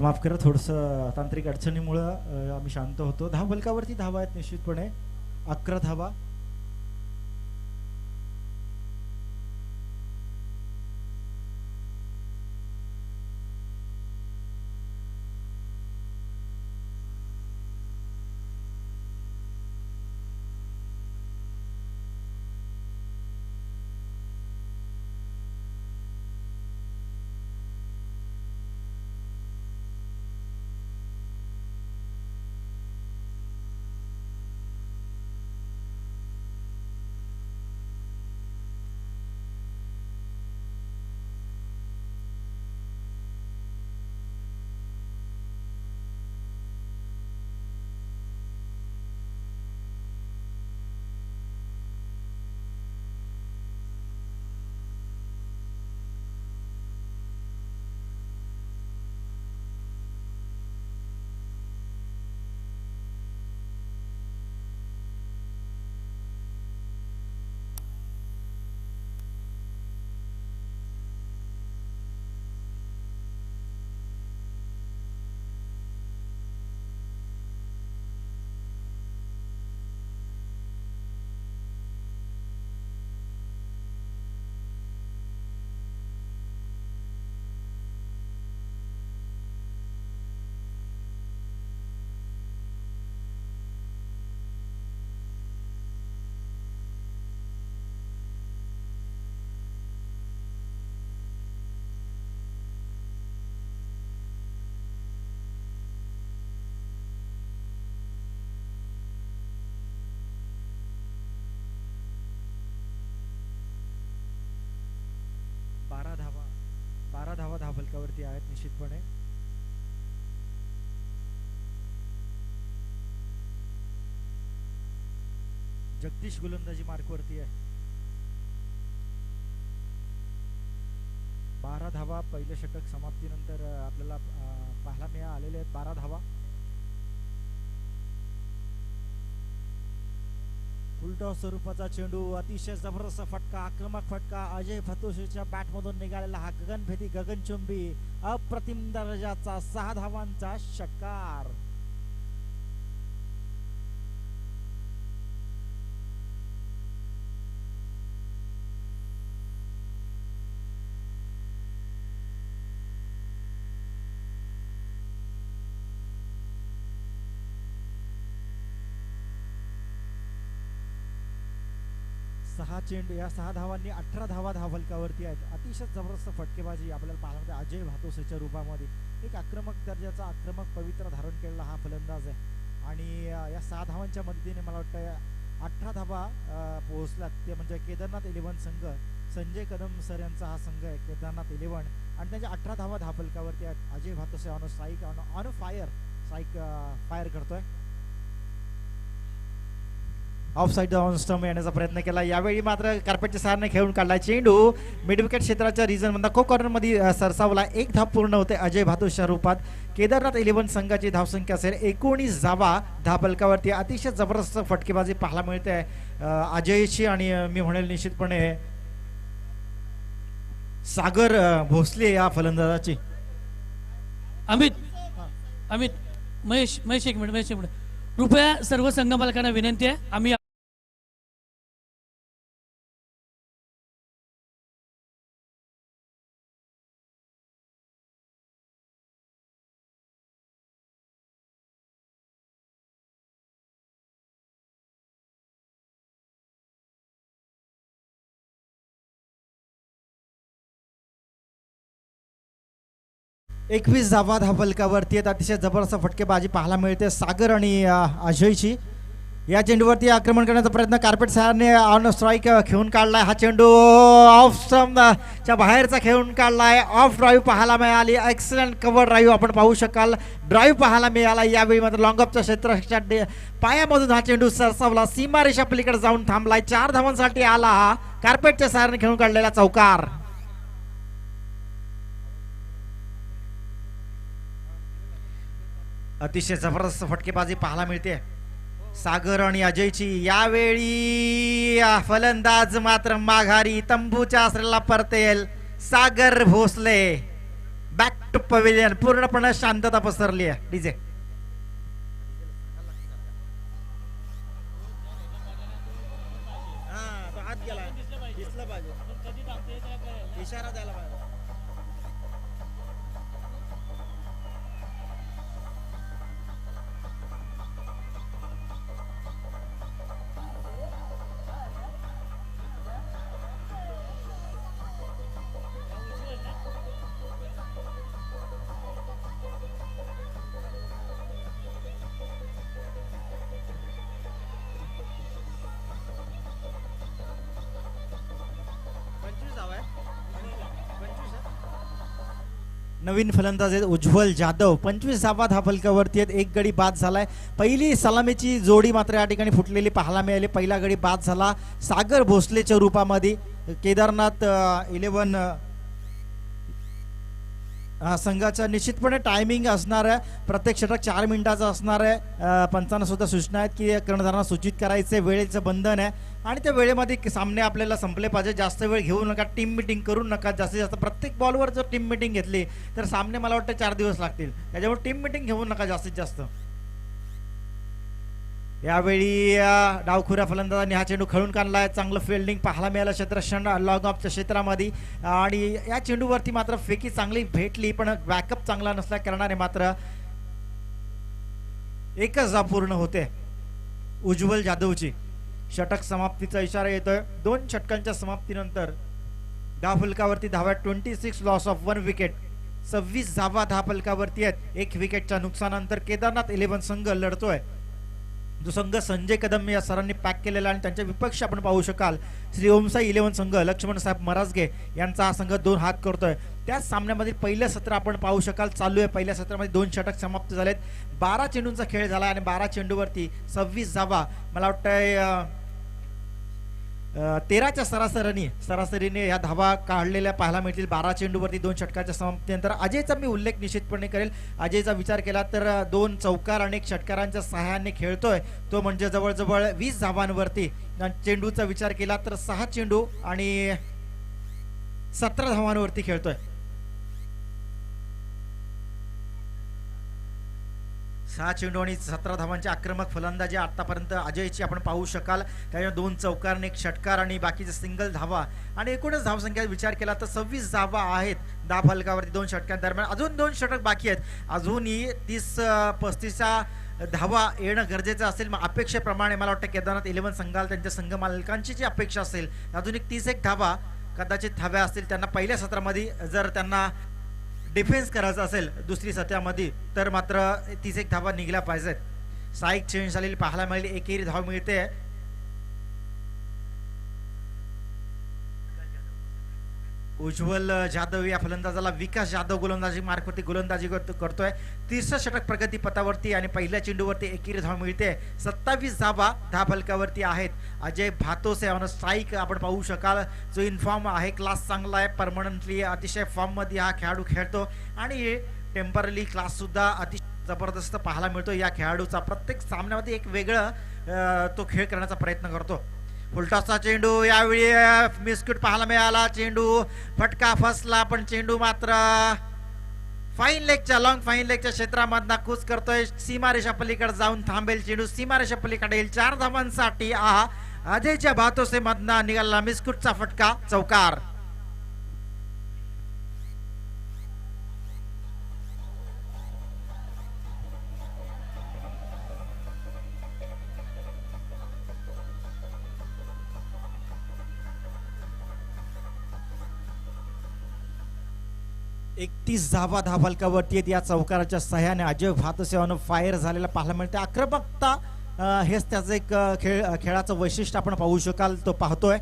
माफ करा, थोडंसं तांत्रिक अडचणीमुळं आम्ही शांत होतो. धाव फलकावरती धावा आहेत निश्चितपणे 11 धावा. बारा धावा धाव फलकावरती आहेत निश्चितपणे. जगदीश गोलंदाजी मार्कवरती आहे. 12 धावा पहिलं षटक समाप्तीनंतर आपल्याला पाहायला मिळालेले आहेत. 12 धावा. उलटा स्वरूपाचा चेंडू, अतिशय जबरदस्त फटका, आक्रमक फटका. अजय भातुशेच्या बॅट मधून निघालेला हा गगनभेदी, गगनचुंबी, अप्रतिम दर्जाचा 6 धावांचा षटकार. या 6 धावांनी 18 धावा धाव फलकावरती आहेत. अतिशय जबरदस्त फटकेबाजी आपल्याला पाहायला मिळते अजय भातुशेच्या रूपामध्ये. एक आक्रमक दर्जाचा, आक्रमक पवित्र धारण केलेला हा फलंदाज आहे आणि या 6 धावांच्या मदतीने मला वाटतं 18 धावा पोहोचल्यात. ते म्हणजे केदारनाथ 11 संघ, संजय कदम सर यांचा हा संघ आहे केदारनाथ 11, आणि त्यांच्या 18 धावा धाव फलकावरती आहेत. Ajay Bhatushe on strike, on fire करतोय. ऑफ साईड ऑन स्टंप येण्याचा प्रयत्न केला. यावेळी मात्र कार्पेटच्या सहाय्याने खेळून काढला चेंडू मिड विकेट क्षेत्राच्या रिजन मधला को कॉर्नर मध्ये सरसावला. 1 धाव पूर्ण होते अजय भातुशच्या रूपात. केदारनाथ 11 संघाची धावसंख्या असेल 19 धावा धाव फलकावरती. अतिशय जबरदस्त फटकेबाजी पाहायला मिळते अजयची आणि मी म्हणेल निश्चितपणे सागर भोसले या फलंदाजाची. अमित महेश एक मिनिट कृपया सर्व संघ मालकांना विनंती आहे, आम्ही एकवीस धावा धाव फलकावरती आहेत. अतिशय जबरदस्त फटकेबाजी पाहायला मिळते सागर आणि अजयची. या चेंडूवरती आक्रमण करण्याचा प्रयत्न कार्पेट सहाय्याने ऑन स्ट्राईक खेळून काढलाय. हा चेंडू ऑफ स्टंपच्या बाहेरचा खेळून काढलाय. ऑफ ड्राईव्ह पाहायला मिळाली. एक्सलंट कव्हर ड्राईव्ह आपण पाहू शकाल. ड्राईव्ह पाहायला मिळाला. यावेळी मात्र लॉंग ऑफच्या क्षेत्राच्या पायामधून हा चेंडू सरसावला. सीमारेषा पलीकडे जाऊन थांबलाय. 4 धावांसाठी आला हा कार्पेटच्या सहाय्याने खेळून काढलेला चौकार. अतिशय जबरदस्त फटकेबाजी पाहायला मिळते सागर आणि अजयची. यावेळी फलंदाज मात्र माघारी तंबूच्या आसऱ्याला परतेल. सागर भोसले बॅक लेफ्ट पवेलियन पूर्णपणे शांतता पसरली आहे. डीजे इशारा द्यायला पाहिजे. नवीन फलंदाज आहेत उज्ज्वल जाधव. 25 धावा फलकावरती आहेत. एक गडी बाद झालाय. पहिली सलामीची जोडी मात्र या ठिकाणी फुटलेली पाहायला मिळाली. पहिला गडी बाद झाला सागर भोसलेच्या रूपामध्ये. केदारनाथ 11 संघाचा निश्चितपणे टायमिंग असणार आहे. प्रत्येक षटक 4 मिनिटाचं असणार आहे. पंचांना सुद्धा सूचना आहेत की कर्णधारांना सूचित करायचे वेळेचं बंधन आहे आणि त्या वेळेमध्ये सामने आपल्याला संपले पाहिजे. जास्त वेळ घेऊ नका. टीम मिटिंग करू नका. जास्तीत जास्त प्रत्येक बॉलवर जर टीम मिटिंग घेतली तर सामने मला वाटतं 4 दिवस लागतील. त्याच्यामुळे टीम मिटिंग घेऊ नका जास्तीत जास्त. यावेळी डावखुऱ्या फलंदाजांनी हा चेंडू खेळून काढलाय. चांगलं फिल्डिंग पाहायला मिळालं क्षेत्ररक्षण लॉग ऑफच्या क्षेत्रामध्ये आणि या चेंडूवरती मात्र फेकी चांगली भेटली पण बॅकअप चांगला नसल्या कारणाने मात्र एकच धाव पूर्ण होते उज्ज्वल जाधवची. षटक समाप्तीचा इशारा येतोय. 2 षटकांच्या समाप्तीनंतर फलकावरती धावा 26 लॉस ऑफ 1 विकेट. 26 धावा फलकावरती आहेत. 1 विकेटच्या नुकसानानंतर केदारनाथ 11 संघ लढतोय. जो संघ संजय कदम या सरांनी पॅक केलेला आणि त्यांच्या विपक्ष आपण पाहू शकाल श्री ओमसाई 11 संघ लक्ष्मण साहेब मराजगे यांचा हा संघ 2 हात करतोय. त्याच सामन्यामध्ये पहिलं सत्र आपण पाहू शकाल चालू आहे. पहिल्या सत्रामध्ये 2 षटक समाप्त झालेत. 12 चेंडूंचा खेळ झाला आणि 12 चेंडूवरती 26 धावा. मला वाटतंय 13च्या सरासरीने ह्या धावा काढलेल्या पाहायला मिळतील 12 चेंडूवरती 2 षटकाच्या समाप्तीनंतर. अजयचा मी उल्लेख निश्चितपणे करेल. अजयचा विचार केला तर 2 चौकार आणि 1 षटकारांच्या सहाय्याने खेळतोय. तो म्हणजे जवळजवळ 20 धावांवरती. चेंडूचा विचार केला तर 6 चेंडू आणि 17 धावांवरती खेळतोय. 6 चेंडू आणि 17 धावांची आक्रमक फलंदाजी आतापर्यंत अजयची आपण पाहू शकाल. त्याच्या 2 चौकार आणि 1 षटकार आणि बाकीचे सिंगल धावा आणि एकूणच धावसंख्या विचार केला तर 26 धावा आहेत 10 फलकावरती 2 षटकांदरम्यान. अजून 2 षटक बाकी आहेत. अजूनही 30-35 धावा येणं गरजेचं असेल. मग अपेक्षेप्रमाणे मला वाटतं केदारनाथ 11 संघाला त्यांच्या संघ मालकांची जी अपेक्षा असेल अजून एक 31 धावा कदाचित हव्या असतील त्यांना. पहिल्या सत्रामध्ये जर त्यांना डिफेन्स करायचा असेल दुसरी सत्रामध्ये तर मात्र 31 धावा निघल्या पाहिजेत. 6 चेंज झालेली पाहायला मिळाली. एकेरी धाव मिळते. उज्ज्वल जाधव या फलंदाजाला विकास जाधव गोलंदाजी मार्फत गोलंदाजी करतोय. 30 षटक प्रगती पथावरती आणि पहिल्या चेंडूवरती एकेरी धाव मिळते. 27 धावा 10 फलकावरती आहेत. अजय भातोसे ऑन स्ट्राईक आपण पाहू शकाल. जो इनफॉर्म आहे क्लास चांगला आहे. परमनंटली अतिशय फॉर्म मध्ये हा खेळाडू खेळतो आणि टेम्पररी क्लास सुद्धा अतिशय जबरदस्त पाहायला मिळतो. या खेळाडूचा प्रत्येक सामन्यामध्ये एक वेगळं तो खेळ करण्याचा प्रयत्न करतो. फुलटॉसचा चेंडू यावेळी मिस्क्यूट पाहायला मिळाला. चेंडू फटका फसला पण चेंडू मात्र फाईन लेगच्या लॉंग फाईन लेगच्या क्षेत्रामधला कूच करतोय. सीमारेषा पलीकडे जाऊन थांबेल. चेंडू सीमारेषा पलीकडे येईल. 4 धावांसाठी अजयच्या भातोसे मधना निघाला मिस्क्यूटचा फटका चौकार. एकतीस धावा 10 फलकावरती आहेत. या चौकाराच्या सहाय्याने अजय भातसेवानं फायर झालेला पाहायला मिळते. आक्रमकता हेच त्याचं एक खेळाचं वैशिष्ट्य आपण पाहू शकाल. तो पाहतोय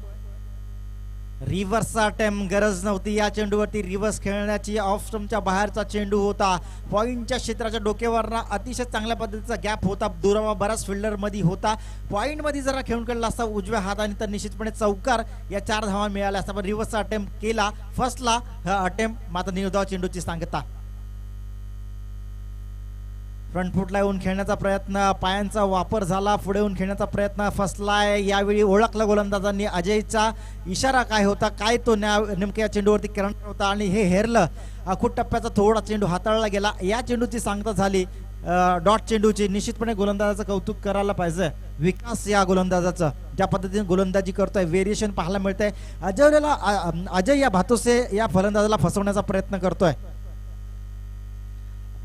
रिव्हर्सचा अटेम्प्ट गरज नव्हती या चेंडूवरती रिव्हर्स खेळण्याची. ऑफ स्टंपच्या बाहेरचा चेंडू होता. पॉईंटच्या क्षेत्राच्या डोक्यावरना अतिशय चांगल्या पद्धतीचा गॅप होता. दुरावा बराच फिल्डर मध्ये होता. पॉईंट मध्ये जरा खेळून काढला असता उजव्या हाताने तर निश्चितपणे चौकार या 4 धावा मिळाल्या असता. पण रिव्हर्सचा अटेम्प्ट केला. फसला. हा अटेम्प्ट मात्र निर्धाव चेंडूची सांगता. फ्रंट फुटला येऊन खेळण्याचा प्रयत्न, पायांचा वापर झाला, पुढे येऊन खेळण्याचा प्रयत्न फसलाय. यावेळी ओळखला गोलंदाजांनी अजयचा इशारा काय होता, काय तो नेमक्या या चेंडूवरती करणार होता आणि हे हेरलं. आखूट टप्प्याचा थोडा चेंडू हाताळला गेला. या चेंडूची सांगता झाली डॉट चेंडूची. निश्चितपणे गोलंदाजाचं कौतुक करायला पाहिजे. विकास या गोलंदाजाचं ज्या पद्धतीने गोलंदाजी करतोय, व्हेरिएशन पाहायला मिळतंय. अजय या भातोसे या फलंदाजाला फसवण्याचा प्रयत्न करतोय.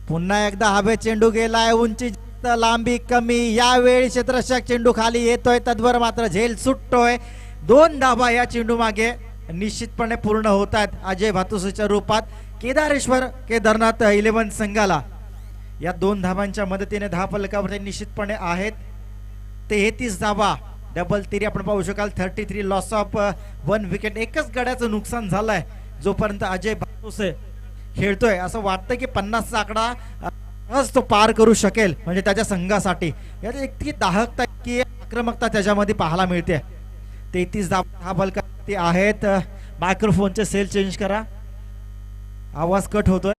पुन्हा एकदा हवे चेंडू गेलाय, उंची जास्त, लांबी कमी. यावेळी क्षेत्ररक्षक चेंडू खाली येतोय, तद्वर मात्र झेल सुटतोय. 2 धाबा या चेंडू मागे निश्चितपणे पूर्ण होत आहेत अजय भातुसेच्या रूपात. केदारनाथ 11 संघाला या 2 धाबांच्या मदतीने धाव फलकावर निश्चितपणे आहेत. 33 धाबा, डबल तिरी आपण पाहू शकाल. 33 लॉस ऑफ 1 विकेट. एकच गड्याचं नुकसान झालंय जोपर्यंत अजय भातुसे खेळतोय. असं वाटतं की 50चा आकडा तो पार करू शकेल, म्हणजे त्याच्या संघासाठी. यात इतकी दाहकता, इतकी आक्रमकता त्याच्यामध्ये पाहायला मिळते. 33 धाबा फलकावरती आहेत. मायक्रोफोनचे सेल चेंज करा, आवाज कट होतोय.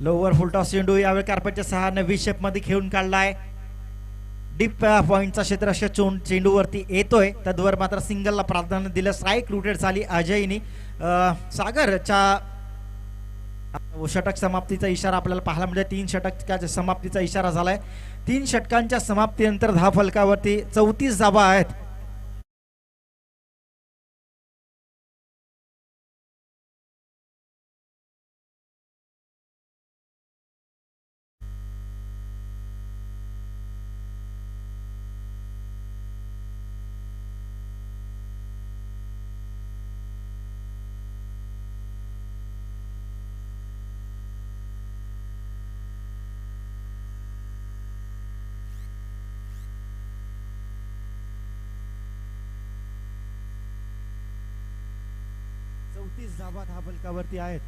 लोवर फुलटॉस चेंडू यावेळी कार्पेटच्या सहाय्याने व्ही शेप मध्ये खेळून काढलाय. डीप पॉइंटचा क्षेत्ररक्षक चेंडूवरती येतोय, तद्वर मात्र सिंगलला प्राधान्य दिलं. स्ट्राईक रुटेड झाली अजयनी. सागरच्या षटक समाप्तीचा इशारा आपल्याला पाहायला मिळते. 3 षटकाच्या समाप्तीचा इशारा झालाय. 3 षटकांच्या समाप्तीनंतर धाव फलकावरती 34 धाबा आहेत. धाबा धाव फलकावरती आहेत.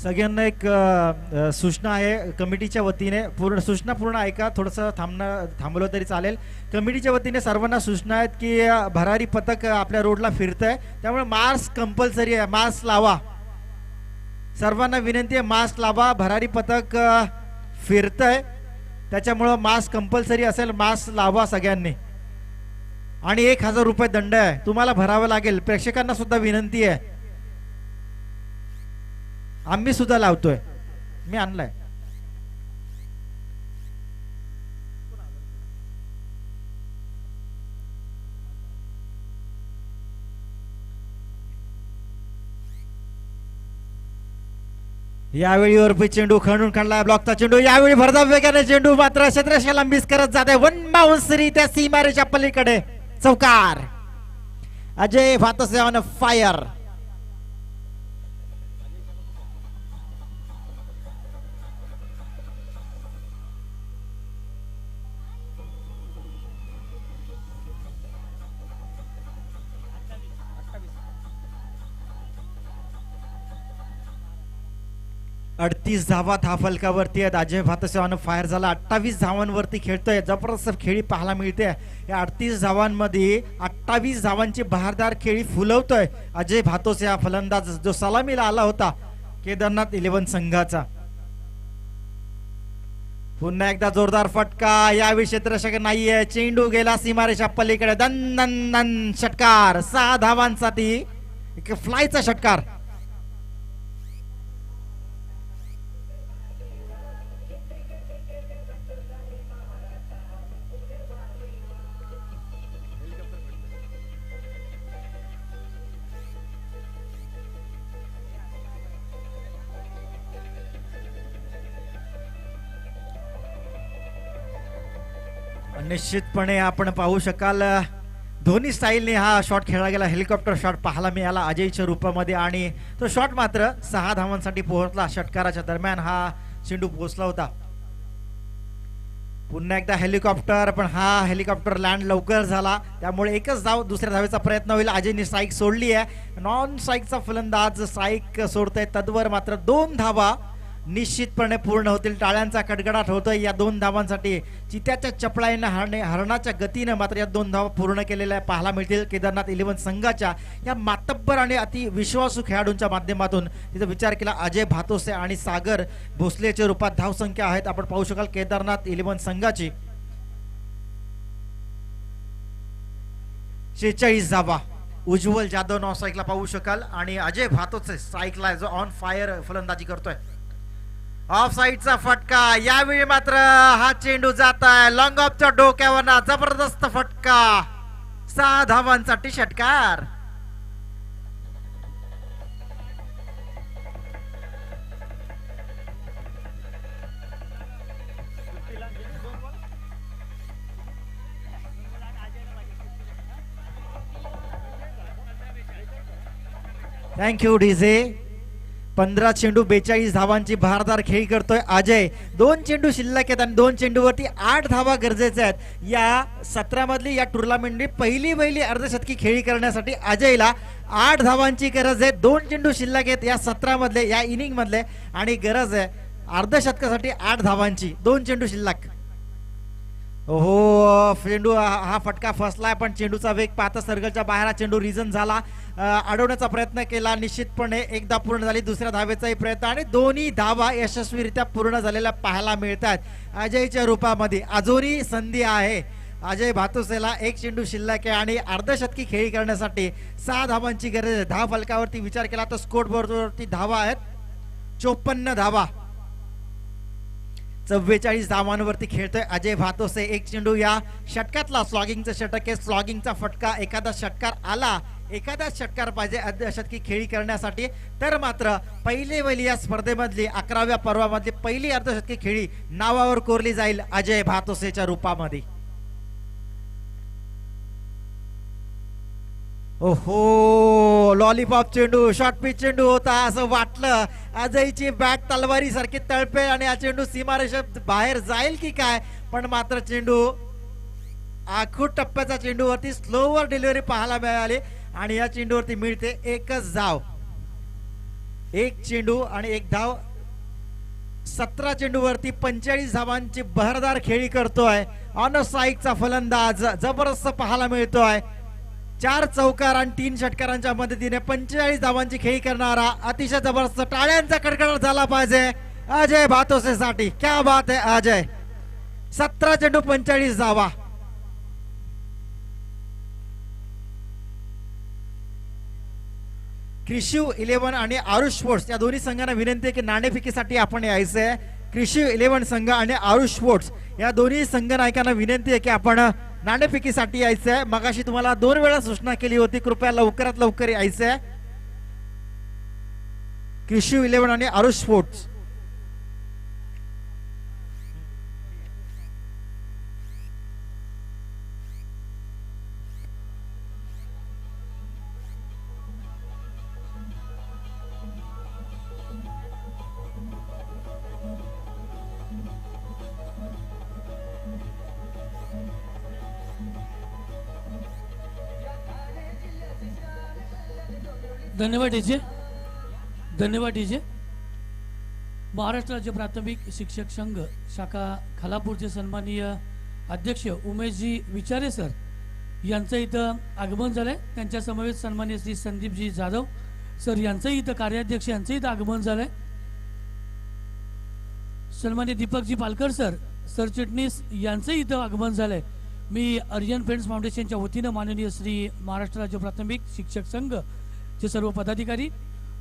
सगळ्यांना एक सूचना आहे कमिटीच्या वतीने. सूचना पूर्ण ऐका, थोडंसं थांबलं तरी चालेल. कमिटीच्या वतीने सर्वांना सूचना आहेत की भरारी पथक आपल्या रोडला फिरतंय, त्यामुळे मास्क कंपल्सरी आहे. मास्क लावा, सर्वांना विनंती आहे, मास्क लावा. भरारी पथक फिरतंय त्याच्यामुळं मास्क कंपल्सरी असेल, मास्क लावा सगळ्यांनी. आणि 1000 रुपये दंड आहे, तुम्हाला भरावं लागेल. प्रेक्षकांना सुद्धा विनंती आहे, आम्ही सुद्धा लावतोय, मी आणलाय. यावेळी ओरपी चेंडू खणून काढला, ब्लॉकचा चेंडू. यावेळी भरधाव वेगाने चेंडू मात्र क्षेत्ररक्षकाला मिस करत जाते. 1 बाउन्स त्या सीमारेच्या पलीकडे चौकार. Ajay Bhatuse on fire. अडतीस धावा धाव फलकावरती आहेत. अजय भातुसे ऑन फायर झाला. 28 धावांवरती खेळतोय. जबरदस्त खेळी पाहायला मिळते. या 38 धावांमध्ये 28 धावांची बहारदार खेळी फुलवतोय अजय भातुसे हा फलंदाज, जो सलामीला आला होता केदारनाथ 11 संघाचा. पुन्हा एकदा जोरदार फटका. यावेळी क्षेत्ररक्षक नाहीये, चेंडू गेला सीमारेच्या पलीकडे. दन दन दन षटकार. 6 धावांसाठी एक फ्लायचा षटकार. निश्चितपणे आपण पाहू शकाल दोन्ही स्टाईलने हा शॉट खेळला गेला. हेलिकॉप्टर शॉट पाहायला मिळाला अजयच्या रूपामध्ये, आणि तो शॉट मात्र 6 धावांसाठी पोहोचला. षटकाराच्या दरम्यान हा चेंडू पोहोचला होता. पुन्हा एकदा हेलिकॉप्टर, पण हा हेलिकॉप्टर लँड लवकर झाला, त्यामुळे एकच धाव, दुसऱ्या धावेचा प्रयत्न होईल. अजयने स्ट्राईक सोडली आहे. नॉन स्ट्राईकचा फलंदाज स्ट्राईक सोडतोय, तद्वर मात्र 2 धावा निश्चितपणे पूर्ण होतील. टाळ्यांचा कडकडाट होतोय या 2 धावांसाठी. चित्याच्या चपळाईनं हरणाच्या गतीनं मात्र या 2 धावा पूर्ण केलेल्या पाहायला मिळतील केदारनाथ 11 संघाच्या या मातब्बर आणि अति विश्वासू खेळाडूंच्या माध्यमातून. तिचा विचार केला अजय भातोसे आणि सागर भोसलेच्या रूपात धावसंख्या आहेत आपण पाहू शकाल केदारनाथ 11 संघाची 46 धावा. उज्ज्वल जाधव नॉन स्ट्राईकला पाहू शकाल आणि अजय भातोसे स्ट्राईकला जो ऑन फायर फलंदाजी करतोय. ऑफ साईडचा फटका. यावेळी मात्र हा चेंडू जात आहे लॉंग ऑफच्या डोक्यावर. जबरदस्त फटका. 6 धावांसाठी षटकार. Thank you DJ. 15 चेंडू 42 धावांची भारदार खेळी करतोय अजय. 2 चेंडू शिल्लक आहेत आणि 2 चेंडूवरती 8 धावा गरजेच्या आहेत. या 17 मधली या टुर्नामेंटनी पहिली अर्धशतकी खेळी करण्यासाठी अजयला 8 धावांची गरज आहे. 2 चेंडू शिल्लक आहेत या 17 मधले या इनिंग मधले आणि गरज आहे अर्धशतकासाठी 8 धावांची. 2 चेंडू शिल्लक. हो चेंडू हा फटका फसलाय पण चेंडूचा वेग पाहता सर्कलच्या बाहेर चेंडू रिझन झाला. अडवण्याचा प्रयत्न केला. निश्चितपणे एकदा पूर्ण झाली. दुसऱ्या धावेचाही प्रयत्न आणि दोन्ही धावा यशस्वीरित्या पूर्ण झालेल्या पाहायला मिळतात. अजयच्या रूपामध्ये अजूनही संधी आहे. अजय भातुसेला 1 चेंडू शिल्लक आहे आणि अर्धशतकी खेळी करण्यासाठी 6 धावांची गरज आहे. धाव फलकावरती विचार केला तर स्कोर बोर्डवरती धावा आहेत 54 धावा. 44 धावांवरती खेळतोय अजय भातोसे. 1 चेंडू या षटकातला स्लॉगिंगचा षटक आहे. स्लॉगिंगचा फटका. एखादा षटकार आला एखादा षटकार पाहिजे अर्धशतकी खेळी करण्यासाठी तर मात्र पहिली या स्पर्धेमधली 11व्या पर्वामधली पहिली अर्धशतकी खेळी नावावर कोरली जाईल अजय भातोसेच्या रूपामध्ये. ओहो लॉलीपॉप चेंडू शॉर्ट पिच चेंडू होता असं वाटलं. अजयची बॅट तलवारी सारखी तळपेल आणि हा चेंडू सीमारेषा बाहेर जाईल की काय पण मात्र चेंडू आखूड टप्प्याचा चेंडूवरती स्लोवर डिलिव्हरी पाहायला मिळाली आणि या चेंडूवरती मिळते 1च धाव. 1 चेंडू आणि 1 धाव. 17 चेंडूवरती 45 धावांची बहरदार खेळी करतोय ऑन स्ट्राईकचा फलंदाज. जबरदस्त पाहायला मिळतोय. 4 चौकार आणि 3 षटकारांच्या मदतीने 45 धावांची खेळी करणारा अतिशय जबरदस्त. टाळ्यांचा कडकडाट झाला पाहिजे अजय भातोसे साठी. क्या बात है अजय. 17 चेंडू 45 धावा. कृषी 11 आणि आरुष स्पोर्ट्स या दोन्ही संघांना विनंती आहे की नाणेफेकीसाठी आपण यायचंय. कृषी 11 संघ आणि आरुष स्पोर्ट्स या दोन्ही संघ नायकांना विनंती आहे की आपण नाणेफेकीसाठी यायचंय. मगाशी तुम्हाला 2 वेळा सूचना केली होती कृपया लवकरात लवकर यायचंय. कृषी 11 आणि आरुष स्पोर्ट्स. धन्यवाद डीजे. धन्यवाद डीजे. महाराष्ट्र राज्य प्राथमिक शिक्षक संघ शाखा खालापूरचे सन्माननीय अध्यक्ष उमेशजी विचारे सर यांचं इथं आगमन झालंय. त्यांच्या समवेत सन्माननीय श्री संदीपजी जाधव सर यांचंही इथं कार्याध्यक्ष यांचं इथं आगमन झालंय. सन्माननीय दीपकजी पालकर सर सरचिटणीस यांचंही इथं आगमन झालंय. मी आर्यन फ्रेंड्स फाउंडेशनच्या वतीनं माननीय श्री महाराष्ट्र राज्य प्राथमिक शिक्षक संघ चे सर्व पदाधिकारी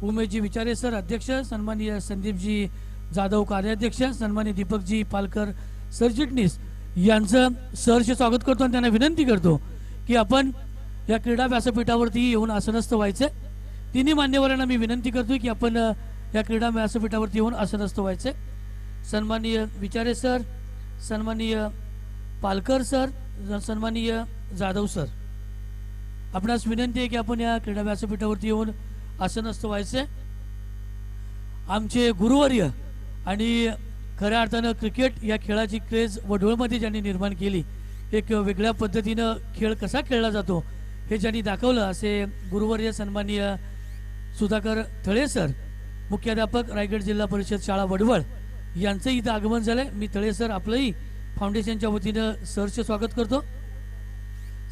उमेशजी विचारे सर अध्यक्ष, सन्माननीय संदीपजी जाधव कार्याध्यक्ष, सन्माननीय दीपकजी पालकर सरचिटणीस यांचं सहर्ष स्वागत करतो आणि त्यांना विनंती करतो की आपण या क्रीडा व्यासपीठावरती येऊन आसनस्थ व्हायचे. तिन्ही मान्यवरांना मी विनंती करतोय की आपण या क्रीडा व्यासपीठावरती येऊन आसनस्थ व्हायचे. सन्माननीय विचारे सर, सन्माननीय पालकर सर, सन्माननीय जाधव सर, आपणास विनंती आहे की आपण या क्रीडा व्यासपीठावरती येऊन आसनस्थ व्हायचे. आमचे गुरुवर्य आणि खऱ्या अर्थानं क्रिकेट या खेळाची क्रेज वडोळमध्ये ज्यांनी निर्माण केली, एक वेगळ्या पद्धतीनं खेळ कसा खेळला जातो हे ज्यांनी दाखवलं असे गुरुवर्य सन्माननीय सुधाकर थळे सर मुख्याध्यापक रायगड जिल्हा परिषद शाळा वडवळ यांचं इथं आगमन झालंय. मी तळे सर आपलंही फाउंडेशनच्या वतीनं सरचे स्वागत करतो.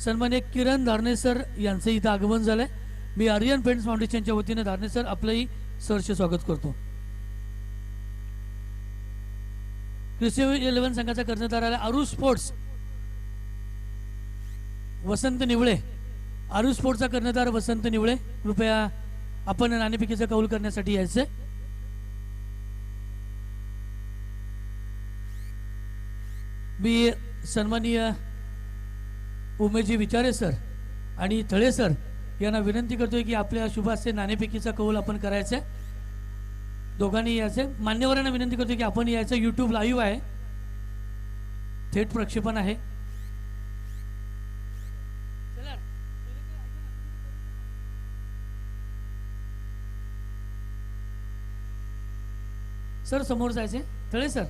सन्मान्य किरण धारणे सर यांचं इथं आगमन झालंय. मी आर्यन फ्रेंड्स फाउंडेशनच्या वतीनं धारणे सर आपलंही सरचे स्वागत करतो. कृषी 11 संघाचा कर्णधार आला आरू स्पोर्ट्स वसंत निवळे. आरू स्पोर्ट्सचा कर्णधार वसंत निवळे, कृपया आपण नाणेफेकीचा कौल करण्यासाठी यायचंय. मी सन्माननीय उमेशजी विचारे सर आणि तळे सर यांना विनंती करतोय की आपल्या शुभास्ते नाणेफेकीचा कौल आपण करायचा आहे. दोघांनी यायचंय. मान्यवरांना विनंती करतोय की आपण यायचं. यूट्यूब लाईव्ह आहे, थेट प्रक्षेपण आहे. सर समोर जायचे. तळे सर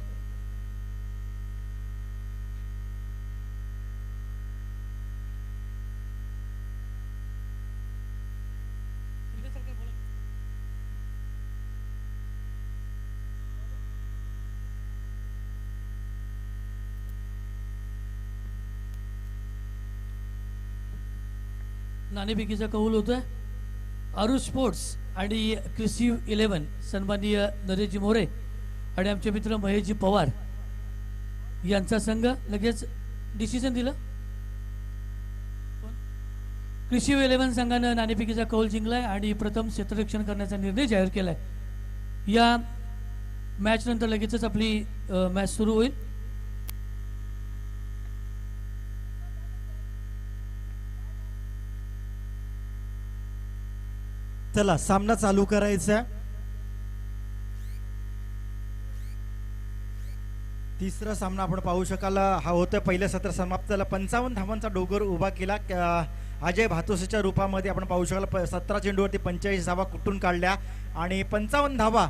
नाणेफेकीचा कौल होतोय. आरू स्पोर्ट्स आणि कृषी 11 सन्माननीय नरेशजी मोरे आणि आमचे मित्र महेशजी पवार यांचा संघ लगेच डिसिजन दिलं. कृषी 11 संघानं नाणेफेकीचा कौल जिंकलाय आणि प्रथम क्षेत्ररक्षण करण्याचा निर्णय जाहीर केलाय. या मॅच नंतर लगेचच आपली मॅच सुरू होईल. चला सामना चालू करायचा. तिसरा सामना आपण पाहू शकाल. हा होतोय पहिलं सत्र समाप्त झालं. 55 धावांचा डोंगर उभा केला अजय भातोसेच्या रूपामध्ये. आपण पाहू शकाल 17 चेंडूवरती 45 धावा कुठून काढल्या आणि 55 धावा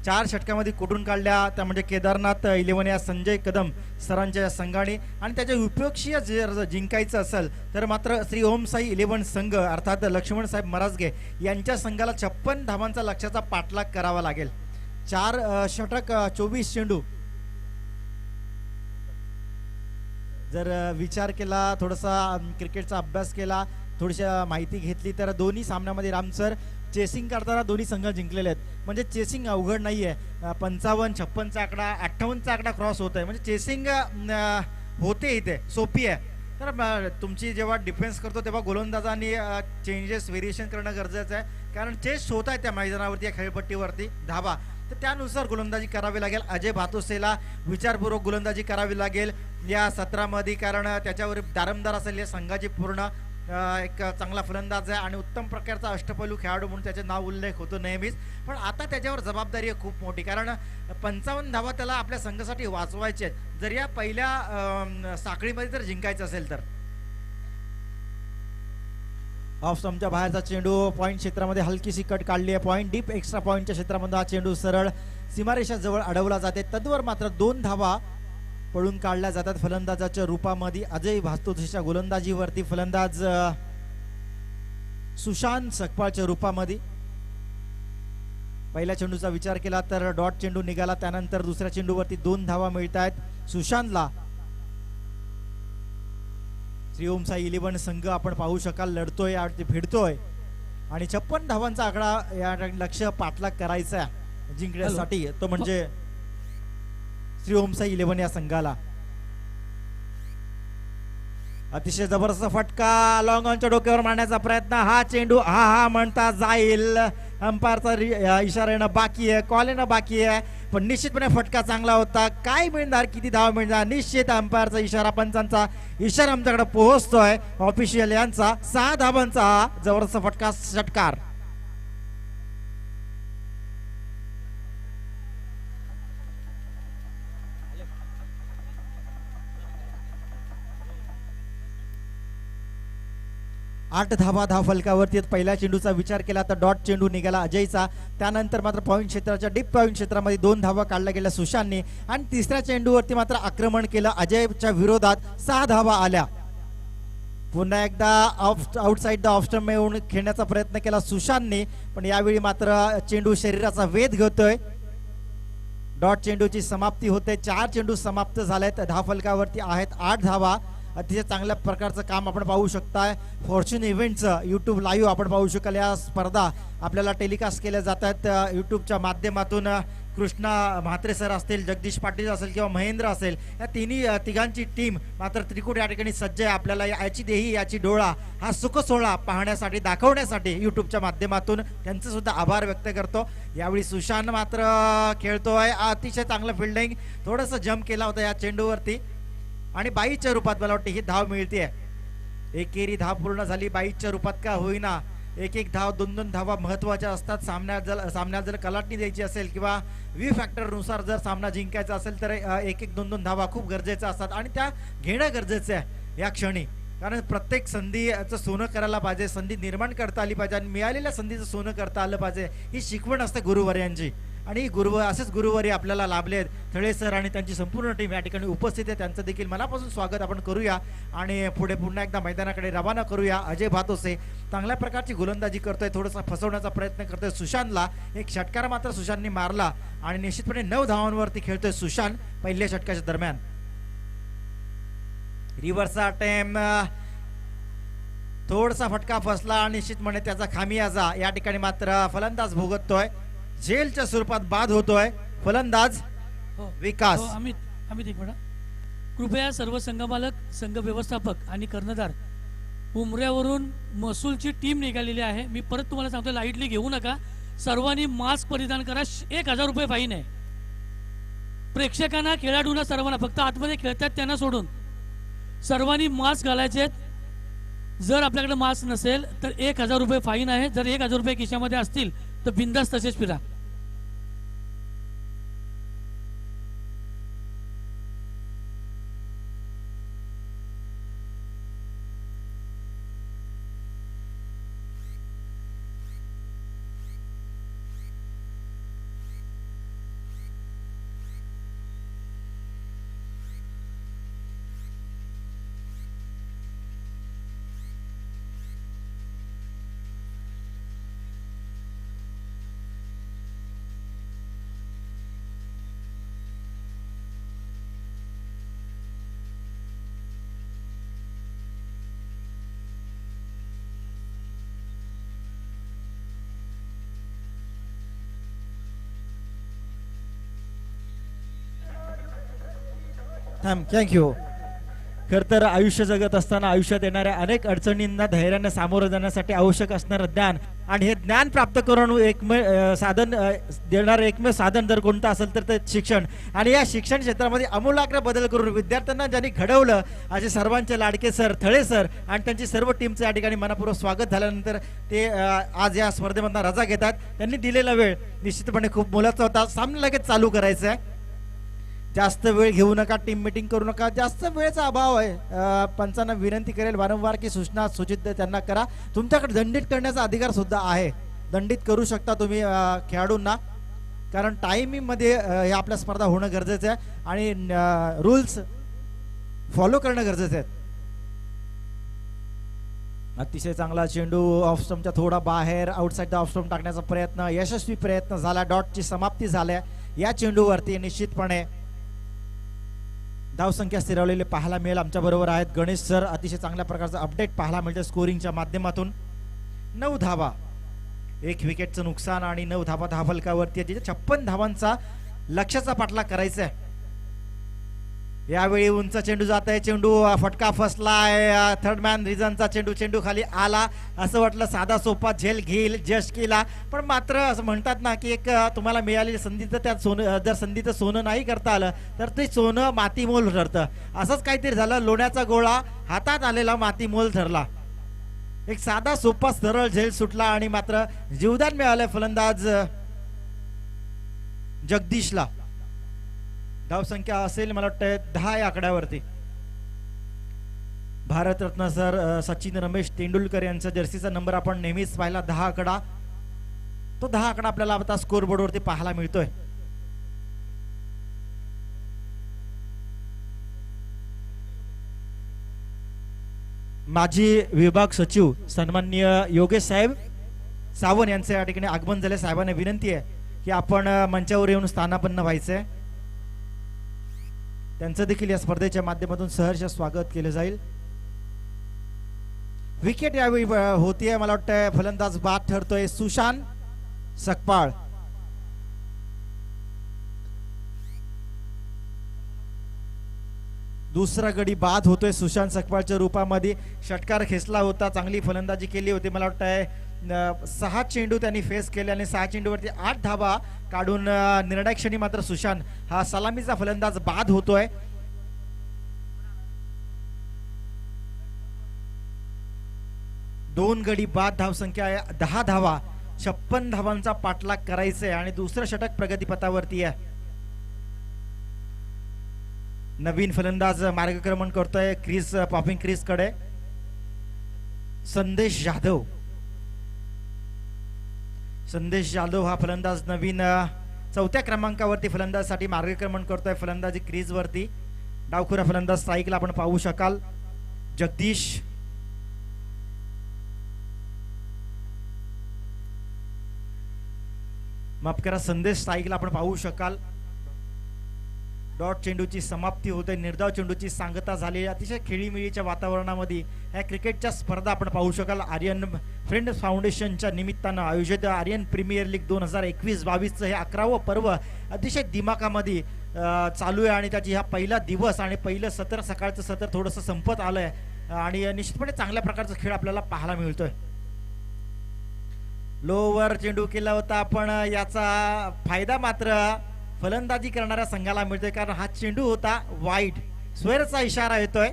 4 षटकामध्ये कुठून काढल्या. त्या म्हणजे केदारनाथ 11 या संजय कदम सरांच्या संघाने. आणि त्याच्या उपयोगशीय जर जिंकायचं असेल तर मात्र श्री ओम साई 11 संघ अर्थात लक्ष्मण साहेब मराजगे यांच्या संघाला 56 धावांचा लक्ष्याचा पाठलाग करावा लागेल. 4 षटक 24 चेंडू. जर विचार केला, थोडासा क्रिकेटचा अभ्यास केला, थोडीशी माहिती घेतली तर दोन्ही सामन्यामध्ये रामसर चेसिंग करताना दोन्ही संघ जिंकलेले आहेत. म्हणजे चेसिंग अवघड नाही आहे. 55 56चा आकडा 58चा आकडा क्रॉस होत आहे. म्हणजे चेसिंग होते इथे सोपी आहे. तर तुमची जेव्हा डिफेन्स करतो तेव्हा गोलंदाजांनी चेंजेस व्हेरिएशन करणं गरजेचं आहे. कारण चेस होत आहे त्या मैदानावरती, या खेळपट्टीवरती धावा, तर त्यानुसार गोलंदाजी करावी लागेल. अजय भातोसेला विचारपूर्वक गोलंदाजी करावी लागेल या सत्रामध्ये, कारण त्याच्यावर दारमदार असेल या संघाची पूर्ण एक चांगला फलंदाज आहे आणि उत्तम प्रकारचा अष्टपैलू खेळाडू म्हणून त्याचे नाव उल्लेख होतो नेहमीच. पण आता त्याच्यावर जबाबदारी आहे खूप मोठी, कारण 55 धावा त्याला आपल्या संघासाठी वाचवायचे आहेत जर या पहिल्या साखळीमध्ये जर जिंकायचं असेल तर. ऑफ स्टंपच्या बाहेरचा चेंडू पॉईंट क्षेत्रामध्ये हलकीशी कट काढली आहे. पॉईंट डीप एक्स्ट्रा पॉईंटच्या क्षेत्रामध्ये हा चेंडू सरळ सीमारेषा जवळ अडवला जाते. तद्वर मात्र 2 धावा पळून काढल्या जातात फलंदाजाच्या रूपामध्ये. अजय भातोसेच्या गोलंदाजीवरती फलंदाज सुशांत सकपाळच्या रूपामध्ये. पहिल्या चेंडूचा विचार केला तर डॉट चेंडू निघाला. त्यानंतर दुसऱ्या चेंडूवरती 2 धावा मिळत आहेत सुशांतला. श्री ओम साई 11 संघ आपण पाहू शकाल लढतोय आणि भिडतोय आणि 56 धावांचा आकडा या लक्ष्य पाठलाग करायचा आहे जिंकण्यासाठी. तो म्हणजे श्री ओम साई 11 या संघाला. अतिशय जबरदस्त फटका लॉंग ऑनच्या डोक्यावर मारण्याचा प्रयत्न. हा चेंडू हा म्हणता जाईल. अंपायरचा इशारा येणं बाकी आहे, कॉल येणं बाकी आहे, पण निश्चितपणे फटका चांगला होता. काय मिळणार, किती धावा मिळणार, निश्चित अंपायरचा इशारा, पंचांचा इशारा आमच्याकडे पोहोचतोय ऑफिशियल यांचा. 6 धावांचा हा जबरदस्त फटका षटकार. आठ धावा धावफलकावरती. पहिल्या चेंडूचा विचार केला तर डॉट चेंडू निघाला अजयचा. त्यानंतर मात्र पॉईंट क्षेत्राच्या डीप पॉईंट क्षेत्रामध्ये 2 धावा काढल्या गेल्या सुशांतने आणि तिसऱ्या चेंडूवरती मात्र आक्रमण केलं अजयच्या विरोधात. 6 धावा आल्या. पुन्हा एकदा आउटसाइड द ऑफ स्टंप येऊन खेळण्याचा प्रयत्न केला सुशांतने, पण यावेळी मात्र चेंडू शरीराचा वेध घेतोय. डॉट चेंडूची समाप्ती होते. 4 चेंडू समाप्त झालेत. धावफलकावरती आहेत 8 धावा. अतिशय चांगल्या प्रकारचं काम आपण पाहू शकताय. फॉर्च्यून इव्हेंटचं यूट्यूब लाईव्ह आपण पाहू शकाल. या स्पर्धा आपल्याला टेलिकास्ट केल्या जातात यूट्यूबच्या माध्यमातून. कृष्णा म्हात्रे सर असतील, जगदीश पाटील असेल किंवा महेंद्र असेल, या तिघांची टीम मात्र त्रिकूट या ठिकाणी सज्ज आहे. आपल्याला याची देही याची डोळा हा सुख सोहळा पाहण्यासाठी दाखवण्यासाठी यूट्यूबच्या माध्यमातून त्यांचे सुद्धा आभार व्यक्त करतो. यावेळी सुशांत मात्र खेळतोय. अतिशय चांगलं फिल्डिंग, थोडंसं जम्प केला होता या चेंडूवरती आणि 22च्या रूपात मला वाटतं ही धाव मिळते. एकेरी धाव पूर्ण झाली 22च्या रूपात का होईना. एक धाव 2 धावा महत्वाच्या असतात. सामन्यात जर कलाटणी द्यायची असेल किंवा फॅक्टर नुसार जर सामना जिंकायचा असेल तर 2 धावा खूप गरजेच्या असतात आणि त्या घेणं गरजेचं आहे या क्षणी. कारण प्रत्येक संधीचं सोनं करायला पाहिजे, संधी निर्माण करता आली पाहिजे आणि मिळालेल्या संधीचं सोनं करता आलं पाहिजे. ही शिकवण असते गुरुवर्यांची आणि असेच गुरुवारी आपल्याला लाभले आहेत. थळे सर आणि त्यांची संपूर्ण टीम या ठिकाणी उपस्थित आहे. त्यांचं देखील मनापासून स्वागत आपण करूया आणि पुढे पुन्हा एकदा मैदानाकडे रवाना करूया. अजय भातोसे चांगल्या प्रकारची गोलंदाजी करतोय, थोडासा फसवण्याचा प्रयत्न करतोय सुशांतला. एक षटकार मात्र सुशांतने मारला आणि निश्चितपणे 9 धावांवरती खेळतोय सुशांत पहिल्या षटकाच्या दरम्यान. रिव्हर्स अटेम्प्ट, थोडासा फटका फसला आणि निश्चितपणे त्याचा खामियाजा या ठिकाणी मात्र फलंदाज भोगतोय. जेलच्या स्वरूपात बाद होतोय फलंदाज विकास. अमित एक मिनिट, कृपया सर्व संघमालक, संघ व्यवस्थापक आणि कर्णधार, उमऱ्यावरून महसूलची टीम निघालेली आहे. मी परत तुम्हाला सांगतो, लाईटली घेऊ नका. सर्वांनी मास्क परिधान करा. 1000 रुपये फाईन आहे. प्रेक्षकांना, खेळाडूंना, सर्वांना, फक्त आतमध्ये खेळतात त्यांना सोडून सर्वांनी मास्क घालायचे आहेत. जर आपल्याकडे मास्क नसेल तर 1000 रुपये फाईन आहे. जर 1000 रुपये खिशामध्ये असतील तर बिंदास तसेच फिरा. थँक्यू. खर तर आयुष्य जगत असताना आयुष्यात येणाऱ्या अनेक अडचणींना धैर्याने सामोरं जाण्यासाठी आवश्यक असणारं ज्ञान आणि हे ज्ञान प्राप्त करून साधन देणारं एकमेव साधन जर कोणतं असेल तर ते शिक्षण. आणि या शिक्षण क्षेत्रामध्ये आमूलाग्र बदल करून विद्यार्थ्यांना ज्यांनी घडवलं असे सर्वांचे लाडके सर थळे सर आणि त्यांची सर्व टीमचं या ठिकाणी मनपूर्वक स्वागत झाल्यानंतर ते आज या स्पर्धेमधून रजा घेतात. त्यांनी दिलेला वेळ निश्चितपणे खूप मोलाचा होता. सामना लगेच चालू करायचं आहे. जास्त वेळ घेऊ नका, टीम मीटिंग करू नका. जास्त वेळेचा अभाव आहे. पंचांना विनंती करेल वारंवार की सूचना सूचित त्यांना करा. तुमच्याकडे दंडित करण्याचा अधिकार सुद्धा आहे. दंडित करू शकता तुम्ही खेळाडूंना, कारण टायमिंगमध्ये हे आपल्या स्पर्धा होणं गरजेचं आहे आणि रूल्स फॉलो करणं गरजेचं आहे. अतिशय चांगला चेंडू ऑफ स्टंपच्या थोडा बाहेर आउटसाइड द ऑफ स्टंप टाकण्याचा प्रयत्न, यशस्वी प्रयत्न झाला. डॉटची समाप्ती झाल्या या चेंडूवरती. निश्चितपणे धावसंख्या स्थिरावलेले पाहायला मिळेल. आमच्या बरोबर आहेत गणेश सर. अतिशय चांगल्या प्रकारचं अपडेट पाहायला मिळते स्कोरिंगच्या माध्यमातून. 9 धावा, 1 विकेटचं नुकसान आणि 9 धावा धावफलकावरती. 56 धावांचा लक्ष्याचा पाठलाग करायचा आहे. यावेळी उंच चेंडू जात आहे. चेंडू फटका फसलाय. थर्ड मॅन रिझनचा चेंडू खाली आला. असं वाटलं साधा सोपा झेल घेईल, जस्ट केला, पण मात्र असं म्हणतात ना की एक तुम्हाला मिळालेली संधी तर त्यात सोनं, जर संधीचं सोनं नाही करता आलं तर ते सोनं मातीमोल ठरतं. असंच काहीतरी झालं. लोण्याचा गोळा हातात आलेला मातीमोल ठरला. एक साधा सोपा सरळ झेल सुटला आणि मात्र जीवदान मिळालं फलंदाज जगदीशला. धावसंख्या असेल मला वाटतं 10 या आकड्यावरती. भारतरत्न सर सचिन रमेश तेंडुलकर यांचा जर्सीचा नंबर आपण नेहमीच पाहिला 10 आकडा. तो 10 आकडा आपल्याला आता स्कोर बोर्डवरती पाहायला मिळतोय. माजी विभाग सचिव सन्माननीय योगेश साहेब सावंत यांचे या ठिकाणी आगमन झाले. साहेबांना विनंती आहे की आपण मंचावर येऊन स्थानापन्न व्हायचंय. त्यांचं देखील या स्पर्धेच्या माध्यमातून सहर्ष स्वागत केलं जाईल. विकेट यावेळी होतीये, मला वाटतं फलंदाज बाद ठरतोय सुशांत सकपाळ. दुसरा गडी बाद होतोय सुशांत सकपाळच्या रूपामध्ये. षटकार खेचला होता, चांगली फलंदाजी केली होती. मला वाटतंय 6 चेंडू त्यांनी फेस केले आणि 6 चेंडूवरती 8 धावा काढून निर्णायक क्षणी मात्र सुशांत हा सलामीचा फलंदाज बाद होतोय. दोन गडी बाद, धावसंख्या आहे 10 धावा. 56 धावांचा पाठलाग करायचा आहे आणि दुसरं षटक प्रगतीपथावरती आहे. नवीन फलंदाज मार्गक्रमण करतोय क्रीज पॉपिंग क्रीज कडे. संदेश जाधव हा फलंदाज नवीन 4थ्या क्रमांकावरती फलंदाजसाठी मार्गक्रमण करतोय फलंदाजी क्रीज वरती. डावखुरा फलंदाज स्ट्राईकला आपण पाहू शकाल. जगदीश माफ करा, संदेश स्ट्राईकला आपण पाहू शकाल. डॉट चेंडूची समाप्ती होते, निर्धाव चेंडूची सांगता झाली. अतिशय खेळीमेळीच्या वातावरणामध्ये ह्या क्रिकेटच्या स्पर्धा आपण पाहू शकाल. आर्यन फ्रेंड्स फाउंडेशनच्या निमित्तानं आयोजित आर्यन प्रीमियर लीग 2021-22 हे 11वं पर्व अतिशय दिमाखामध्ये चालू आहे आणि त्याची हा पहिला दिवस आणि पहिलं सत्र सकाळचं सत्र थोडंसं संपत आलंय आणि निश्चितपणे चांगल्या प्रकारचा खेळ आपल्याला पाहायला मिळतोय. लोवर चेंडू केला होता, पण याचा फायदा मात्र फलंदाजी करणाऱ्या संघाला मिळतोय, कारण हा चेंडू होता वाईट. स्वेरचा इशारा येतोय,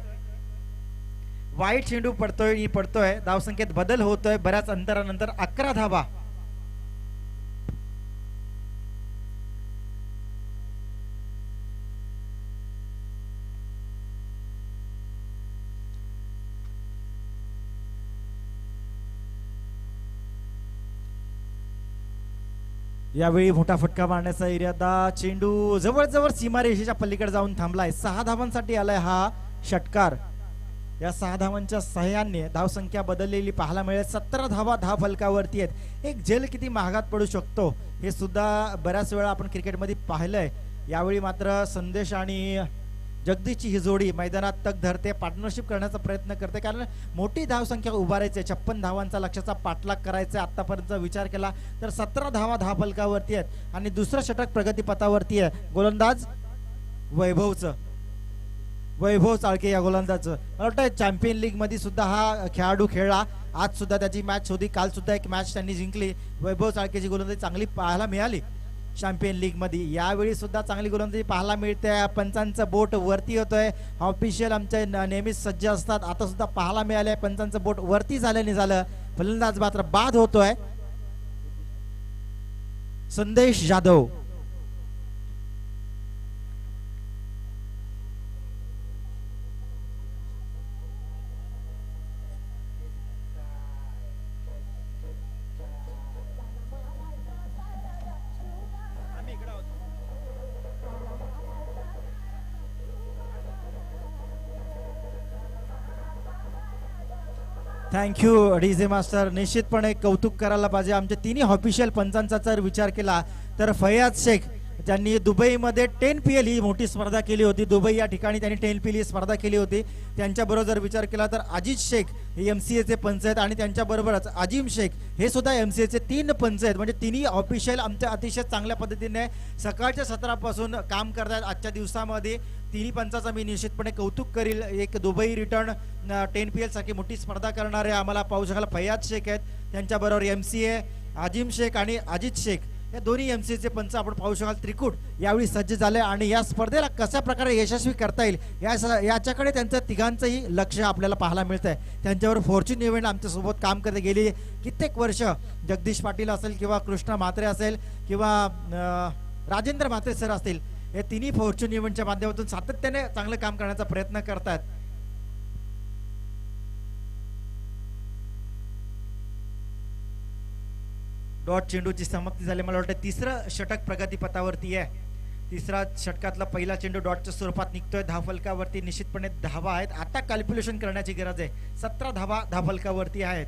वाईट चेंडू पडतोय. धावसंख्येत बदल होतोय बऱ्याच अंतरानंतर. 11 धावा. यावेळी मोठा फटका मारण्याचा इरादा. चेंडू जवळजवळ सीमारेषेच्या पलीकडे जाऊन थांबलाय. 6 धावांसाठी आलाय हा षटकार. या 6 धावांच्या सहाय्याने धावसंख्या बदललेली पाहायला मिळेल. 17 धावा धाव फलकावरती आहेत. एक झेल किती महागात पडू शकतो हे सुद्धा बऱ्याच वेळा आपण क्रिकेटमध्ये पाहिलंय. यावेळी मात्र संदेश आणि जगदीशची ही जोडी मैदानात तग धरते, पार्टनरशिप करण्याचा प्रयत्न करते, कारण मोठी धावसंख्या उभारायची आहे. 56 धावांचा लक्ष्याचा पाठलाग करायचा आहे. आतापर्यंत विचार केला तर 17 धावा धाव फलकावरती आहेत आणि दुसरं षटक प्रगतीपथावरती आहे. गोलंदाज वैभव चाळके या गोलंदाज. मला वाटतं चॅम्पियन लीग मध्ये सुद्धा हा खेळाडू खेळला. आज सुद्धा त्याची मॅच होती, काल सुद्धा एक मॅच त्यांनी जिंकली. वैभव चाळकेची गोलंदाजी चांगली पाहायला मिळाली चॅम्पियन लीग मध्ये. यावेळी सुद्धा चांगली गोलंदाजी पाहायला मिळते. पंचांचं बोट वरती होतोय. ऑफिशियल आमचे नेहमीच सज्ज असतात, आता सुद्धा पाहायला मिळाले. पंचांचं बोट वरती झाल्याने झालं. फलंदाज मात्र बाद होतोय संदेश जाधव. Thank you DJ master. निश्चितपणे कौतुक करायला पाहिजे आमच्या तिन्ही ऑफिशियल पंचांचा. जर विचार केला तर फैयाज शेख त्यांनी दुबईमध्ये 10PL ही मोठी स्पर्धा केली होती. दुबई या ठिकाणी त्यांनी 10PL ही स्पर्धा केली होती. त्यांच्याबरोबर जर विचार केला तर अजित शेख हे MCAचे पंच आहेत आणि त्यांच्याबरोबरच अजिम शेख हे सुद्धा MCAचे 3 पंच आहेत. म्हणजे तिन्ही ऑफिशियल आमच्या अतिशय चांगल्या पद्धतीने सकाळच्या सत्रापासून काम करतात. आजच्या दिवसामध्ये तिन्ही पंचाचा मी निश्चितपणे कौतुक करील. एक दुबई रिटर्न 10PL सारखी मोठी स्पर्धा करणारे आम्हाला पाहू शकाल फैयाज शेख आहेत. त्यांच्याबरोबर MCA अजिम शेख आणि अजित शेख या दोन्ही MCAचे पंच आपण पाहू शकाल. त्रिकूट यावेळी सज्ज झाले आणि या स्पर्धेला कशा प्रकारे यशस्वी करता येईल याच्याकडे त्यांचं तिघांचंही लक्ष आपल्याला पाहायला मिळत आहे. त्यांच्यावर फॉर्च्यून इव्हेंट आमच्यासोबत काम करते गेली कित्येक वर्ष. जगदीश पाटील असेल किंवा कृष्णा म्हात्रे असेल किंवा राजेंद्र म्हात्रे सर असतील, हे तिन्ही फॉर्च्यून इव्हेंटच्या माध्यमातून सातत्याने चांगलं काम करण्याचा प्रयत्न करतात. डॉट चेंडूची समाप्ती झाली. मला वाटतं तिसरं षटक प्रगतीपथावरती आहे. तिसरा षटकातला पहिला चेंडू डॉटच्या स्वरूपात निघतोय. धावफलकावरती निश्चितपणे धावा आहेत. आता कॅल्क्युलेशन करण्याची गरज आहे. 17 धावा धावफलकावरती आहेत.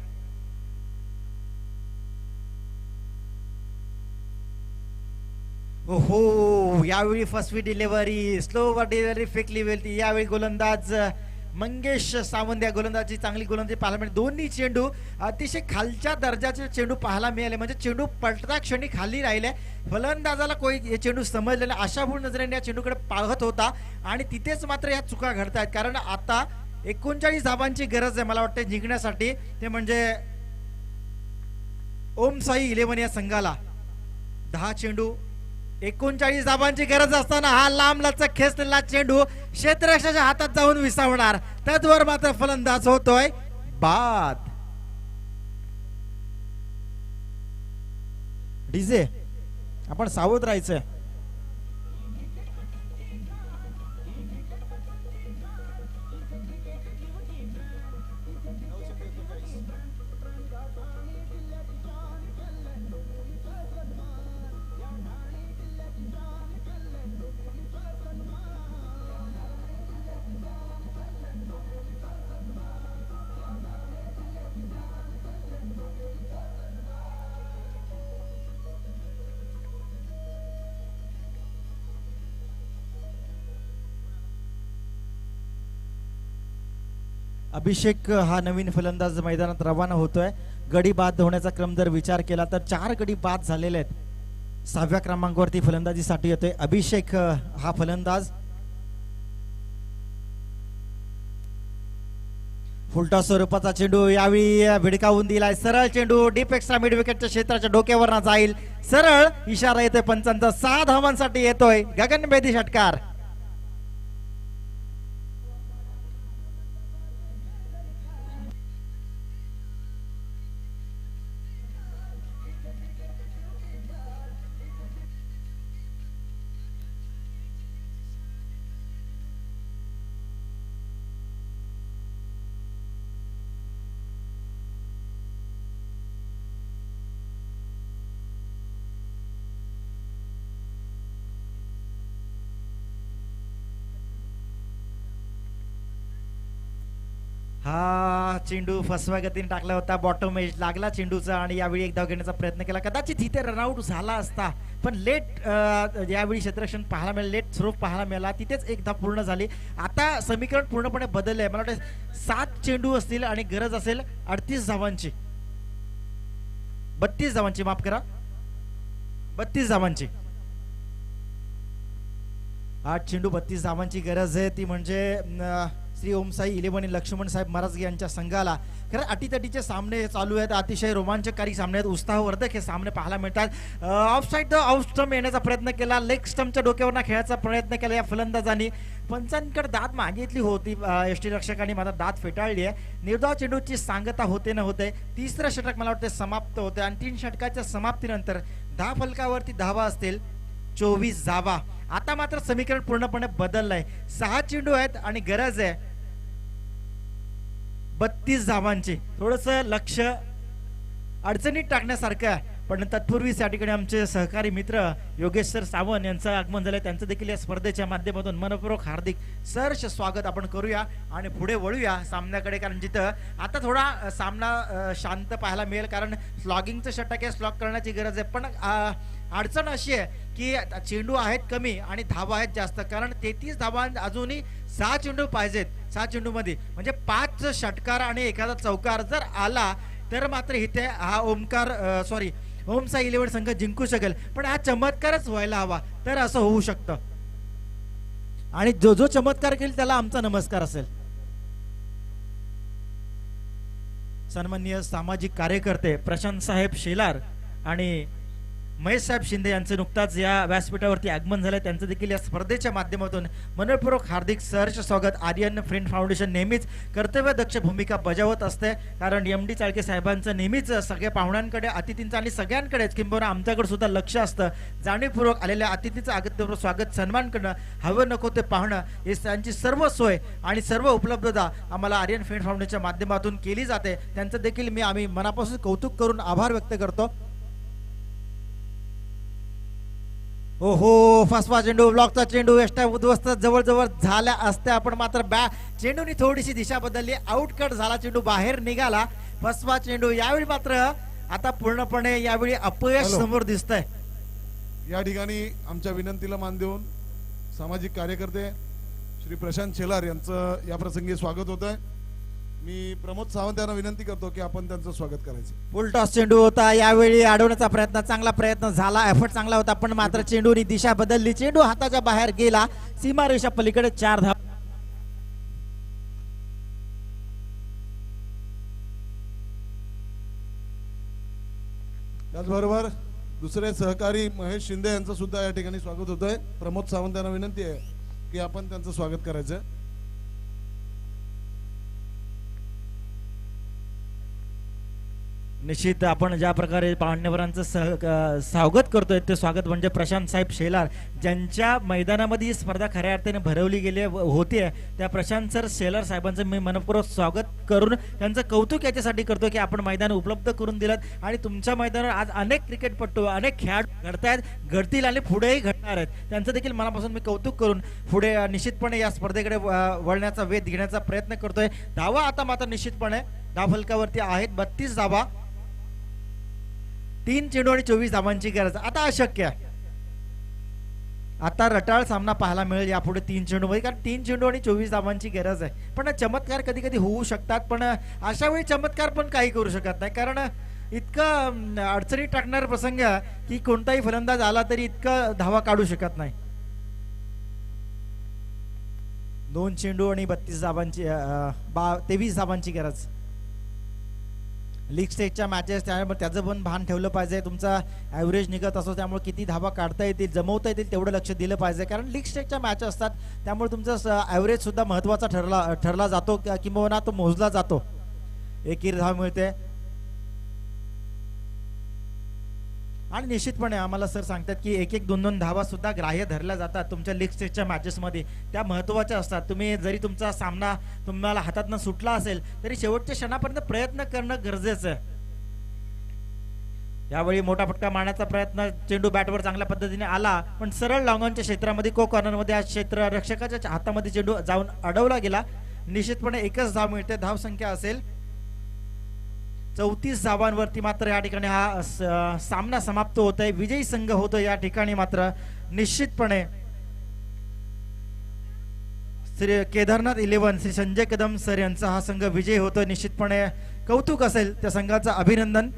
हो यावेळी फर्स्ट डिलिव्हरी स्लो डिलिव्हरी फेकली वेळी. यावेळी गोलंदाज मंगेश सावंत या गोलंदाजी चांगली गोलंदाजी पाहायला मिळाली. दोन्ही चेंडू अतिशय खालच्या दर्जाचे चेंडू पाहायला मिळाले. म्हणजे चेंडू पलटता क्षणी खाली राहिले. फलंदाजाला कोणी हे चेंडू समजलेले आशाभूर नजरेने या चेंडूकडे पाहत होता आणि तिथेच मात्र या चुका घडतायत. कारण आता 39 धावांची गरज आहे मला वाटतं जिंकण्यासाठी. ते म्हणजे ओम साई 11 या संघाला 10 चेंडू 39 धावांची गरज असताना हा लांब लचक खेचलेला चेंडू क्षेत्ररक्षकाच्या हातात जाऊन विसावणार. तद्वर मात्र फलंदाज होतोय बाद. डीजे आपण सावध राहायचंय. अभिषेक हा नवीन फलंदाज मैदानात रवाना होतोय. गडी बाद होण्याचा क्रम जर विचार केला तर 4 गडी बाद झालेले आहेत. 6व्या क्रमांकावरती फलंदाजीसाठी येतोय अभिषेक हा फलंदाज. फुलटा स्वरूपाचा चेंडू यावेळी भिडकावून दिलाय. सरळ चेंडू डीप एक्स्ट्रा मिड विकेटच्या क्षेत्राच्या डोक्यावर जाईल. सरळ इशारा येतोय पंचांचा. 6 धावांसाठी येतोय गगनभेदी षटकार. हा चेंडू फसव्या गतीने टाकला होता. बॉटम एज लागला चेंडूचा आणि यावेळी एक धाव घेण्याचा प्रयत्न केला. कदाचित इथे रनआउट झाला असता पण लेट यावेळी क्षेत्ररक्षण पाहायला मिळालं. लेट स्वरूप पाहायला मिळाला. तिथेच एक धाव पूर्ण झाली. आता समीकरण पूर्णपणे बदलले आहे. मला वाटतं 7 चेंडू असतील आणि गरज असेल 38 धावांची. 32 धावांची माफ करा 32 धावांची. 8 चेंडू 32 धावांची गरज आहे. ती म्हणजे श्री ओमसाई 11 लक्ष्मण साहेब महाराज यांच्या संघाला. खरं अटीतटीचे सामने चालू आहेत. अतिशय रोमांचकारी सामने आहेत. उत्साहवर्धक हे सामने पाहायला मिळतात. Of side the out stump येण्याचा प्रयत्न केला. लेग स्टंपच्या डोक्यावर खेळायचा प्रयत्न केला या फलंदाजांनी. पंचांकडे दाद मागितली होती. यष्टीरक्षकांनी मात्र दाद फेटाळली आहे. निर्धाव चेंडूची सांगता होते न होते. तिसरं षटक मला वाटतं समाप्त होते आणि 3 षटकाच्या समाप्तीनंतर धावफलकावरती धावा असतील 24 धावा. आता मात्र समीकरण पूर्णपणे बदललंय. 6 चेंडू आहेत आणि गरज आहे 32 धावांची. थोडस लक्ष अडचणीत टाकण्यासारखं आहे. पण तत्पूर्वी या ठिकाणी आमचे सहकारी मित्र योगेश सर सावंत यांचं आगमन झालंय. त्यांचं देखील या स्पर्धेच्या माध्यमातून मनपूर्वक हार्दिक सहर्ष स्वागत आपण करूया आणि पुढे वळूया सामन्याकडे. कारण जिथं आता थोडा सामना शांत पाहायला मिळेल. कारण स्लॉगिंगचं षटक आहे. स्लॉग करण्याची गरज आहे. पण अडचण अशी आहे की चेंडू आहेत कमी आणि धावा आहेत जास्त. कारण 33 धावा अजूनही 6 चेंडू पाहिजेत. 6 चेंडू मध्ये म्हणजे 5 षटकार आणि एखादा चौकार जर आला तर मात्र इथे हा ओमसाई 11 संघ जिंकू शकेल. पण हा चमत्कारच व्हायला हवा तर असं होऊ शकतं. आणि जो चमत्कार केल त्याला आमचा नमस्कार असेल. सन्माननीय सामाजिक कार्यकर्ते प्रशांत साहेब शेलार आणि महेश साहेब शिंदे यांचं नुकताच या व्यासपीठावरती आगमन झालं. त्यांचं देखील या स्पर्धेच्या माध्यमातून मनपूर्वक हार्दिक सहर्ष स्वागत. आर्यन फ्रेंड फाउंडेशन नेहमीच कर्तव्यदक्ष भूमिका बजावत असते. कारण MD चाळके साहेबांचं नेहमीच सगळ्या पाहुण्यांकडे अतिथींचं आणि सगळ्यांकडेच किंबहुना आमच्याकडे सुद्धा लक्ष असतं. जाणीवपूर्वक आलेल्या अतिथीचं अगत्यपूर्वक स्वागत सन्मान करणं हवं नको ते पाहणं हे त्यांची सर्व सोय आणि सर्व उपलब्धता आम्हाला आर्यन फ्रेंड फाउंडेशनच्या माध्यमातून केली जाते. त्यांचं देखील आम्ही मनापासून कौतुक करून आभार व्यक्त करतो. ओहो फसवा चेंडू ब्लॉकचा चेंडू एष्टा उद्ध्वस्त जवळजवळ झाल्या असत्या पण मात्र चेंडूनी थोडीशी दिशा बदलली आउट कट झाला चेंडू बाहेर निघाला फसवा चेंडू यावेळी मात्र आता पूर्णपणे यावेळी अपयश हॅलो. समोर दिसतंय. या ठिकाणी आमच्या विनंतीला मान देऊन सामाजिक कार्यकर्ते श्री प्रशांत शेलार यांचं या प्रसंगी स्वागत होत आहे. मी प्रमोद सावंत यांना विनंती करतो की आपण त्यांचं स्वागत करायचं. फुल टॉस चेंडू होता यावेळी अडवण्याचा प्रयत्न चांगला प्रयत्न झाला एफर्ट चांगला होता पण मात्र चेंडूनी दिशा बदलली चेंडू हाताच्या बाहेर गेला सीमारेषा पलीकडे 4 धाव. त्याचबरोबर दुसरे सहकारी महेश शिंदे यांचं सुद्धा या ठिकाणी स्वागत होत आहे. प्रमोद सावंत यांना विनंती आहे की आपण त्यांचं स्वागत करायचं. निश्चित आपण ज्या प्रकारे मान्यवरांचं स्वागत करतोय ते स्वागत म्हणजे प्रशांत साहेब शेलार ज्यांच्या मैदानामध्ये ही स्पर्धा खऱ्या अर्थाने भरवली गेली होती त्या प्रशांत सर शेलार साहेबांचं मी मनपूर्वक स्वागत करून त्यांचं कौतुक याच्यासाठी करतो की आपण मैदान उपलब्ध करून दिलं आणि तुमच्या मैदानावर आज अनेक क्रिकेटपटू अनेक खेळाडू घडतायत घडतील आणि पुढेही घडणार आहेत त्यांचं देखील मनापासून मी कौतुक करून पुढे निश्चितपणे या स्पर्धेकडे वळण्याचा वेध घेण्याचा प्रयत्न करतोय. धावा आता मात्र निश्चितपणे धावफलकावरती आहेत 32 धावा 3 चेंडू आणि 24 धावांची गरज आता अशक्य आहे. आता रटाळ सामना पाहायला मिळेल यापुढे 3 चेंडू मध्ये कारण 3 चेंडू आणि 24 धावांची गरज आहे पण चमत्कार कधी कधी होऊ शकतात पण अशा वेळी चमत्कार पण काही करू शकत नाही कारण इतकं अडचणीत टाकणारा प्रसंग की कोणताही फलंदाज आला तरी इतका धावा काढू शकत नाही. 2 चेंडू आणि 32 धावांची 23 धावांची गरज. लीग स्टेजच्या मॅचेस त्यामुळे त्याचं पण भान ठेवलं पाहिजे. तुमचा ॲव्हरेज निघत असतो त्यामुळे किती धावा काढता येतील जमवता येतील तेवढं लक्ष दिलं पाहिजे कारण लीग स्टेजच्या मॅच असतात त्यामुळे तुमचा ॲव्हरेज सुद्धा महत्त्वाचा ठरला जातो किंवा तो मोजला जातो. एकीर धाव मिळते आणि निश्चितपणे आम्हाला सर सांगतात की 1-1 2-2 धावा सुद्धा ग्राह्य धरल्या जातात तुमच्या लीग स्टेजच्या मॅचेसमध्ये त्या महत्त्वाच्या असतात. तुम्ही जरी तुमचा सामना तुम्हाला हातातनं सुटला असेल तरी शेवटच्या क्षणापर्यंत प्रयत्न करणं गरजेचं आहे. यावेळी मोठा फटका मारण्याचा प्रयत्न चेंडू बॅटवर चांगल्या पद्धतीने आला पण सरळ लॉंगॉनच्या क्षेत्रामध्ये कॉर्नरमध्ये आज क्षेत्ररक्षकाच्या हातामध्ये चेंडू जाऊन अडवला गेला. निश्चितपणे एकच धाव मिळते. धाव संख्या असेल 34 धावांवरती मात्र या ठिकाणी हा सामना समाप्त होत आहे. विजयी संघ होतो या ठिकाणी मात्र निश्चितपणे श्री केदारनाथ 11 श्री संजय कदम सर यांचा हा संघ विजयी होतो. निश्चितपणे कौतुक असेल त्या संघाचं अभिनंदन.